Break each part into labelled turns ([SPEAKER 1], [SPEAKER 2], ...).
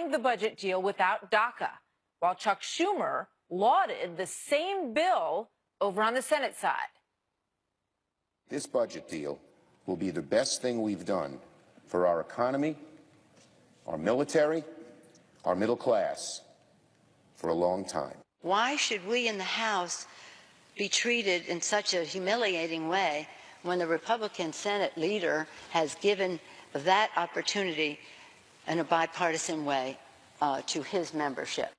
[SPEAKER 1] signed the budget deal without DACA, while Chuck Schumer lauded the same bill over on the Senate side.
[SPEAKER 2] This budget deal will be the best thing we've done for our economy, our military, our middle class for a long time.
[SPEAKER 3] Why should we in the House be treated in such a humiliating way when the Republican Senate leader has given that opportunity in a bipartisan way to his membership?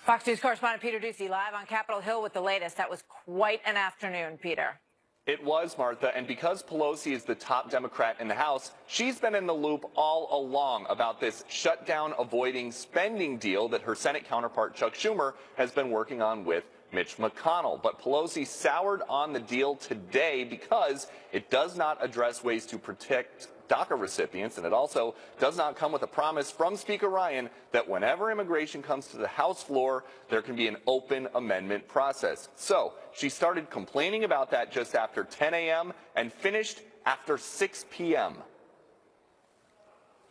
[SPEAKER 1] Fox News correspondent Peter Doocy live on Capitol Hill with the latest. That was quite an afternoon, Peter.
[SPEAKER 4] It was, Martha, and because Pelosi is the top Democrat in the House, she's been in the loop all along about this shutdown-avoiding spending deal that her Senate counterpart Chuck Schumer has been working on with Mitch McConnell. But Pelosi soured on the deal today because it does not address ways to protect DACA recipients, and it also does not come with a promise from Speaker Ryan that whenever immigration comes to the House floor, there can be an open amendment process. So she started complaining about that just after 10 a.m. and finished after 6 p.m.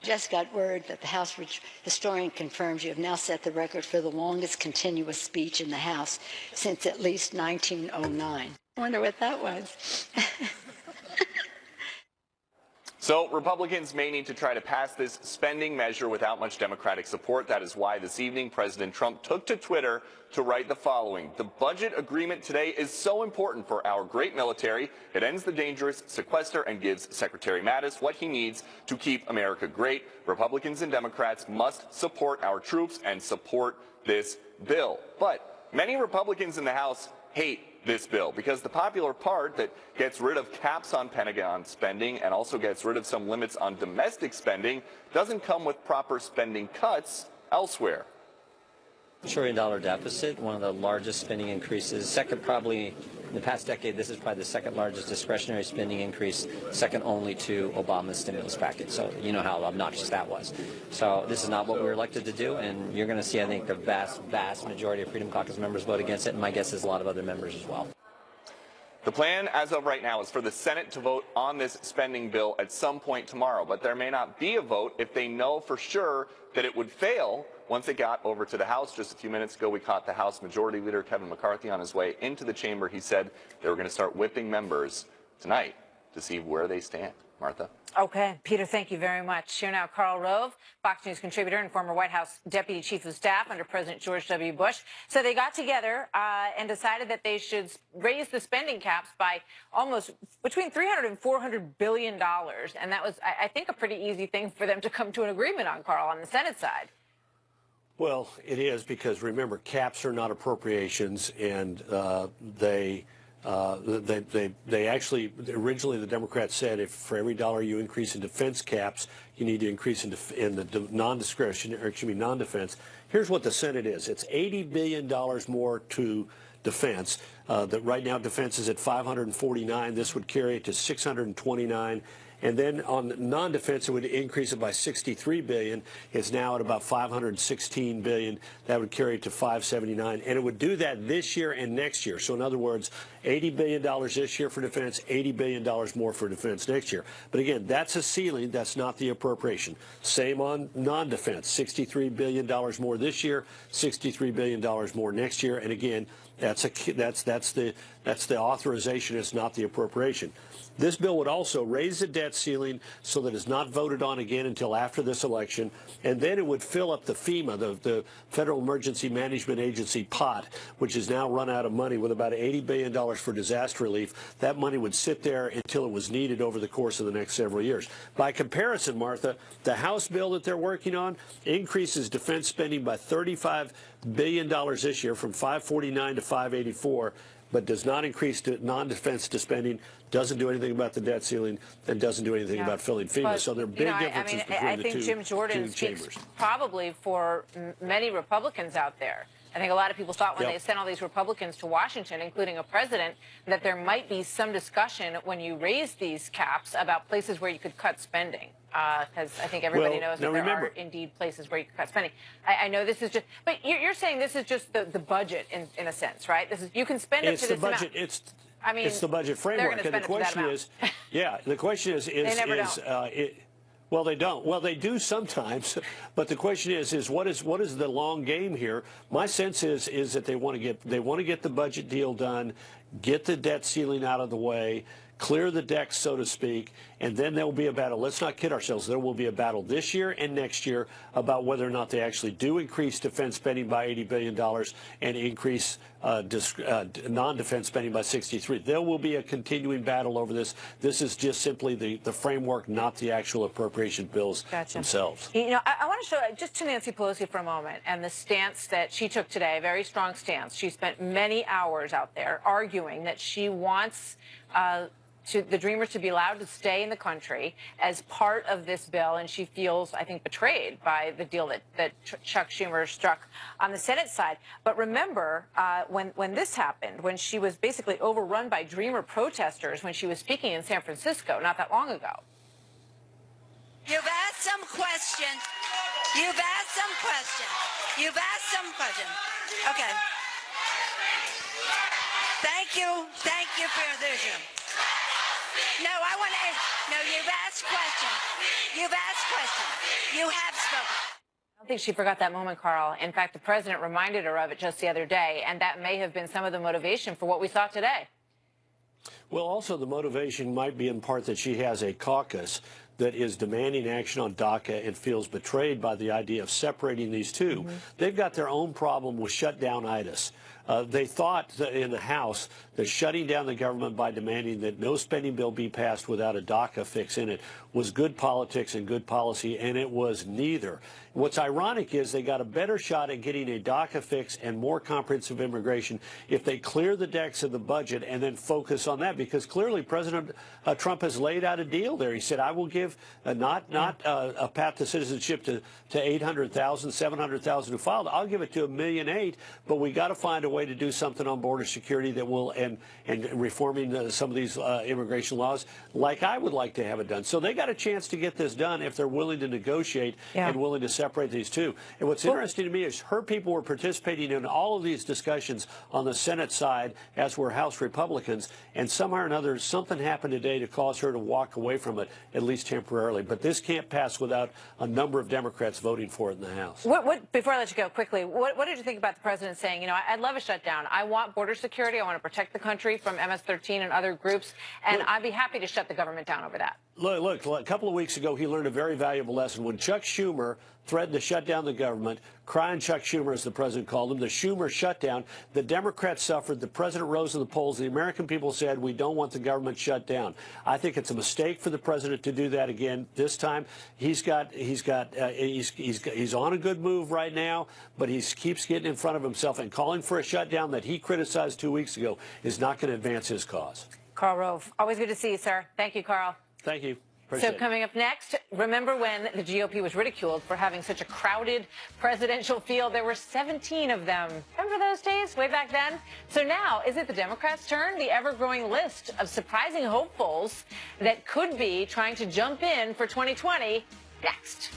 [SPEAKER 3] Just got word that the House historian confirms you have now set the record for the longest continuous speech in the House since at least 1909. I wonder what that was.
[SPEAKER 4] So Republicans may need to try to pass this spending measure without much Democratic support. That is why this evening President Trump took to Twitter to write the following. The budget agreement today is so important for our great military. It ends the dangerous sequester and gives Secretary Mattis what he needs to keep America great. Republicans and Democrats must support our troops and support this bill. But many Republicans in the House hate this bill because the popular part that gets rid of caps on Pentagon spending and also gets rid of some limits on domestic spending doesn't come with proper spending cuts elsewhere.
[SPEAKER 5] $1 trillion deficit, one of the largest spending increases, second probably in the past decade, this is probably the second largest discretionary spending increase, second only to Obama's stimulus package. So you know how obnoxious that was. So this is not what we were elected to do, and you're going to see, I think, the vast majority of Freedom Caucus members vote against it, and my guess is a lot of other members as well.
[SPEAKER 4] The plan as of right now is for the Senate to vote on this spending bill at some point tomorrow, but there may not be a vote if they know for sure that it would fail once it got over to the House. Just a few minutes ago, we caught the House Majority Leader Kevin McCarthy on his way into the chamber. He said they were going to start whipping members tonight to see where they stand. Martha?
[SPEAKER 1] Okay, Peter, thank you very much. Here now, Karl Rove, Fox News contributor and former White House Deputy Chief of Staff under President George W. Bush. So they got together and decided that they should raise the spending caps by almost between $300 and $400 billion. And that was, I think, a pretty easy thing for them to come to an agreement on, Karl, on the Senate side.
[SPEAKER 6] Well, it is because, remember, caps are not appropriations, and they actually, originally the Democrats said if for every dollar you increase in defense caps, you need to increase in the non-discretionary, or excuse me, non-defense. Here's what the Senate is. It's $80 billion more to defense. That right now defense is at 549. This would carry it to 629. And then on non-defense, it would increase it by $63 billion. It's now at about $516 billion. That would carry it to $579. And it would do that this year and next year. So in other words, $80 billion this year for defense, $80 billion more for defense next year. But again, that's a ceiling. That's not the appropriation. Same on non-defense, $63 billion more this year, $63 billion more next year. And again, that's the authorization. It's not the appropriation. This bill would also raise the debt ceiling so that it's not voted on again until after this election, and then it would fill up the FEMA, the Federal Emergency Management Agency pot, which has now run out of money with about $80 billion for disaster relief. That money would sit there until it was needed over the course of the next several years. By comparison, Martha, the House bill that they're working on increases defense spending by $35 billion this year from 549 to 584. But does not increase non-defense spending, doesn't do anything about the debt ceiling, and doesn't do anything about filling FEMA. But, so there are big differences between the two chambers. I think
[SPEAKER 1] Jim Jordan speaks probably for many Republicans out there. I think a lot of people thought when they sent all these Republicans to Washington, including a president, that there might be some discussion when you raise these caps about places where you could cut spending. Because I think everybody knows that there are indeed places where you can cut spending. I know this is just, but you're saying this is just the budget in a sense, right? This is, you can spend up to this amount.
[SPEAKER 6] It's the budget framework, and the question is, the question is Well, they don't. Well, they do sometimes, but the question is what is the long game here? My sense is that they want to get the budget deal done, get the debt ceiling out of the way, clear the decks, so to speak, and then there will be a battle. Let's not kid ourselves. There will be a battle this year and next year about whether or not they actually do increase defense spending by $80 billion and increase non-defense spending by 63. There will be a continuing battle over this. This is just simply the framework, not the actual appropriation bills themselves.
[SPEAKER 1] You know, I want to show just to Nancy Pelosi for a moment and the stance that she took today, a very strong stance. She spent many hours out there arguing that she wants the Dreamers to be allowed to stay in the country as part of this bill, and she feels, I think, betrayed by the deal that Chuck Schumer struck on the Senate side. But remember, when this happened, when she was basically overrun by Dreamer protesters when she was speaking in San Francisco not that long ago.
[SPEAKER 3] You've asked some questions. You've asked some questions. You've asked some questions. Okay. Thank you. Thank you for your vision. No, you've asked questions. You've asked questions. You have spoken.
[SPEAKER 1] I don't think she forgot that moment, Carl. In fact, the president reminded her of it just the other day, and that may have been some of the motivation for what we saw today.
[SPEAKER 6] Well, also the motivation might be in part that she has a caucus that is demanding action on DACA and feels betrayed by the idea of separating these two. They've got their own problem with shutdown-itis. They thought that in the House that shutting down the government by demanding that no spending bill be passed without a DACA fix in it was good politics and good policy, and it was neither. What's ironic is they got a better shot at getting a DACA fix and more comprehensive immigration if they clear the decks of the budget and then focus on that, because clearly President Trump has laid out a deal there. He said, I will give not a path to citizenship to 800,000, 700,000 who filed. I'll give it to 1.8 million, but we got to find a way to do something on border security that will, and reforming some of these immigration laws like I would like to have it done. So they got a chance to get this done if they're willing to negotiate and willing to separate these two. And what's interesting to me is her people were participating in all of these discussions on the Senate side, as were House Republicans, and somehow or another something happened today to cause her to walk away from it, at least temporarily. But this can't pass without a number of Democrats voting for it in the House.
[SPEAKER 1] Before I let you go quickly, what did you think about the president saying, you know, I'd love a shutdown. I want border security. I want to protect the country from MS-13 and other groups, and I'd be happy to shut the government down over that.
[SPEAKER 6] Look, a couple of weeks ago, he learned a very valuable lesson. When Chuck Schumer threatened to shut down the government, crying Chuck Schumer, as the president called him, the Schumer shutdown, the Democrats suffered. The president rose in the polls. The American people said, we don't want the government shut down. I think it's a mistake for the president to do that again. This time, he's on a good move right now, but he keeps getting in front of himself, and calling for a shutdown that he criticized 2 weeks ago is not going to advance his cause.
[SPEAKER 1] Karl Rove, always good to see you, sir. Thank you, Karl.
[SPEAKER 6] Thank you.
[SPEAKER 1] So coming up next, remember when the GOP was ridiculed for having such a crowded presidential field? There were 17 of them. Remember those days way back then? So now, is it the Democrats' turn? The ever-growing list of surprising hopefuls that could be trying to jump in for 2020 next.